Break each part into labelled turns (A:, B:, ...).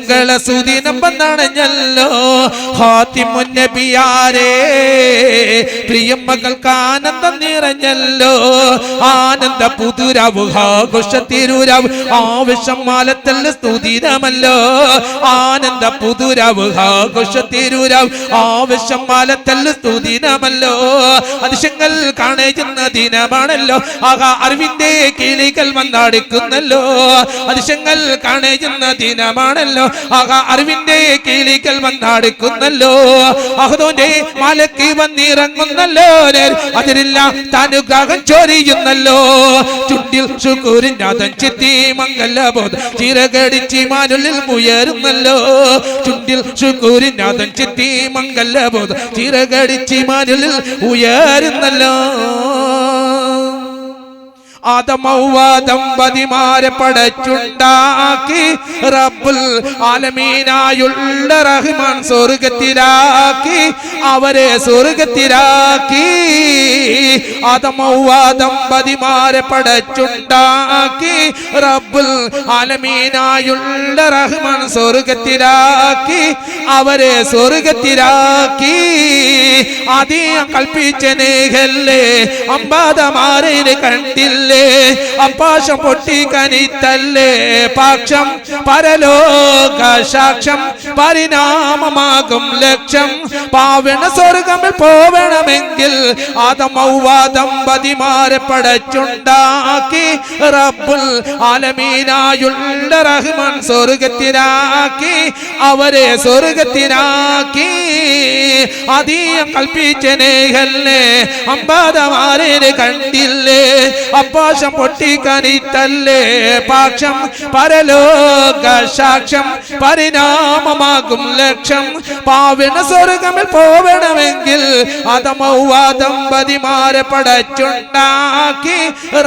A: സുമംഗള സുദിനം വന്നണഞ്ഞല്ലോ ഹാത്തിമുൻ നബിയാരേ പ്രിയ മകൾക്ക് ആനന്ദം നിറഞ്ഞല്ലോ ആനന്ദ പുതുരാവ് ആഘോഷത്തിരുരാവ് ആവശ്യം മാലത്തല്ല സ്തുതിരമല്ലോ ആനന്ദ പുതുരാവ് ആഘോഷത്തിരുരാവ് ആവശ്യം മാലത്തല്ല സ്തുതിരമല്ലോ അതിശങ്ങൾ കാണുന്ന ദിനമാണല്ലോ ആകാ അറിവിന്റെ കിളികൾ വന്നടിക്കുന്നല്ലോ അതിശങ്ങൾ കാണുന്ന ദിനമാണല്ലോ ആകാ അറിവിന്റെ കിളികൾ വന്നടിക്കുന്നല്ലോ അഹദോന്റെ മാലക്ക് വന്നിറങ്ങുന്നല്ലോ അതിരില്ല അനുഗ്രഹം ചൊരിയുന്നല്ലോ ചുണ്ടിൽ ശുക്കൂരിന്റെ അതൻ ചിത്തി മംഗലബോധ ചിറകടിച്ച് മാനുള്ളിൽ ഉയരുന്നല്ലോ ചുണ്ടിൽ ശുക്കൂരിന്റെ അതൻ ചിത്തി മംഗലബോധ ചിറകടിച്ച് മാനുള്ളിൽ ഉയരുന്നല്ലോ ആദമൗവ ദമ്പതിമാരെ പടച്ചുണ്ടാക്കി റബ്ബുൽ ആലമീനായുള്ള റഹ്മാൻ സ്വർഗത്തിലാക്കി അവരെ സ്വർഗത്തിലാക്കി ആദമൗവ ദമ്പതിമാരെ പടച്ചുണ്ടാക്കി റബ്ബുൽ ആലമീനായുള്ള റഹ്മാൻ സ്വർഗത്തിലാക്കി അവരെ സ്വർഗത്തിലാക്കി ആദ്യം കൽപ്പിച്ച നേഹല്ലേ അമ്പാദമാരെ കണ്ടില്ല അപ്പാശം പൊട്ടിക്കനിത്തല്ലേ പാക്ഷം പരലോക സാക്ഷം പരിണാമമാകും ലക്ഷ്യം പാവണ സ്വർഗമിൽ പോവണമെങ്കിൽ ആദമൗവ ദമ്പതിമാരെ പടച്ചുണ്ടാക്കി റബ്ബുൽ ആലമീനായുള്ള റഹ്മാൻ സ്വർഗത്തിലാക്കി അവരെ സ്വർഗത്തിലാക്കി ആദ്യം കൽപ്പിച്ച നേഹല്ലേ അമ്പാദമാരെ കണ്ടില്ലേ അപ്പാശം പൊട്ടിക്കനിത്തല്ലേ പാക്ഷം പരലോക സാക്ഷ്യം പരിണാമമാകും ലക്ഷ്യം പാവണ സ്വർഗമിൽ പോവണമെങ്കിൽ ആദമൗവ ദമ്പതിമാരെ പടച്ചുണ്ടാക്കി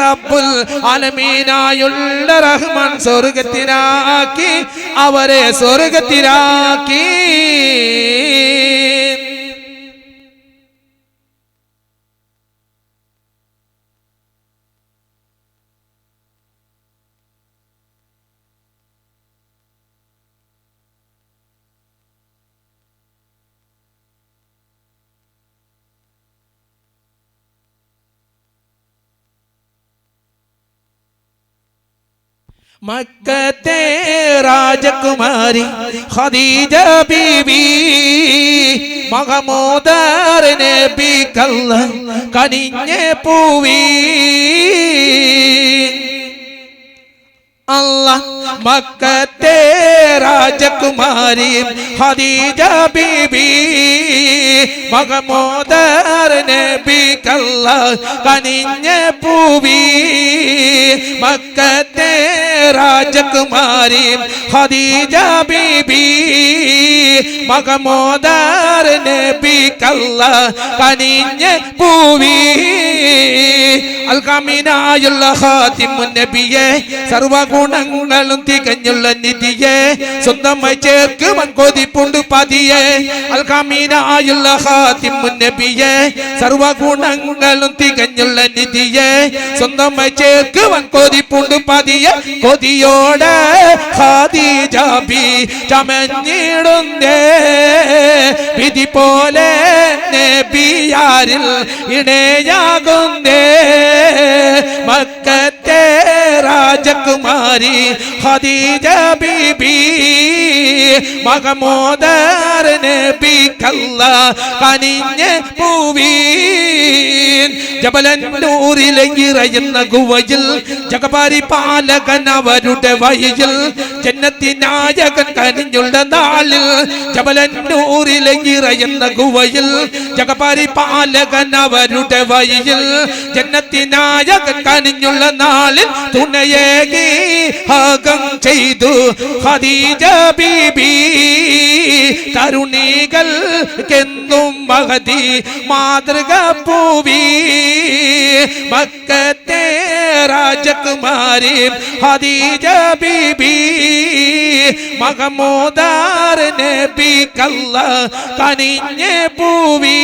A: റബ്ബുൽ ആലമീനായുള്ള റഹ്മാൻ സ്വർഗത്തിലാക്കി അവരെ സ്വർഗത്തിലാക്കി മക്കത്തെ രാജകുമാരി ഖദീജ ബീബി മഹമൂദർ നബിക്കല്ല കനിഞ്ഞ പൂവി അല്ലാഹ് മക്കത്തെ രാജകുമാരി ഖദീജ ബീബി മഹമൂദർ നബിക്കല്ല കനിഞ്ഞ പൂവി മക്കത്തെ രാജകുമാരി ഖദീജ ബീബി മഹമൂദർ നബിക്കല്ല കനിഞ്ഞ പൂവി അൽഖാമിനായുള്ള ഖാതിമുൻ നബിയെ സർവഗുണങ്ങളും തികഞ്ഞുള്ള നിധിയെ സ്വന്തമായി ചേർക്കുവാൻ കൊതിപ്പുണ്ട് പതിയെ അൽഖാമിനായുള്ള ഖാതിമുൻ നബിയെ സർവഗുണങ്ങളും തികഞ്ഞുള്ള നിധിയെ സ്വന്തമായി ചേർക്കുവാൻ കൊതിപ്പുണ്ട് പതിയെ കൊതിയോടെ ഖദീജ ബി ചമഞ്ഞിടുന്നേ വിധി പോലെ നബിയാരിൽ ഇണയാകുന്നേ മക്കത്തെ രാജകുമാരി ഖദീജ ബീബി മഹമൂദർ നബിക്കല്ല കനിഞ്ഞ പൂവി ജബലന്നൂരിലെ ഇറയുന്ന ഗുവയിൽ ജഗപാരി പാലകൻ അവരുടെ വഴിയിൽ ജന്നത്തിനായകൻ കനിഞ്ഞുള്ള നാളിൽ ജബലന്നൂരിലെ ഇറയുന്ന ഗുവയിൽ ജഗപാരി പാലകൻ അവരുടെ വഴിയിൽ ജന്നത്തിനായകൻ കനിഞ്ഞുള്ള നാളിൽ തുണയേകി ഹകം ചെയ്തു ഖദീജ ബീബി തരുണികൾക്കെന്നും മഹദി മാതൃക പൂവി മക്കത്തെ രാജകുമാരി ഖദീജ ബീബി മഹമൂദർ നബിക്കല്ല കനിഞ്ഞ പൂവി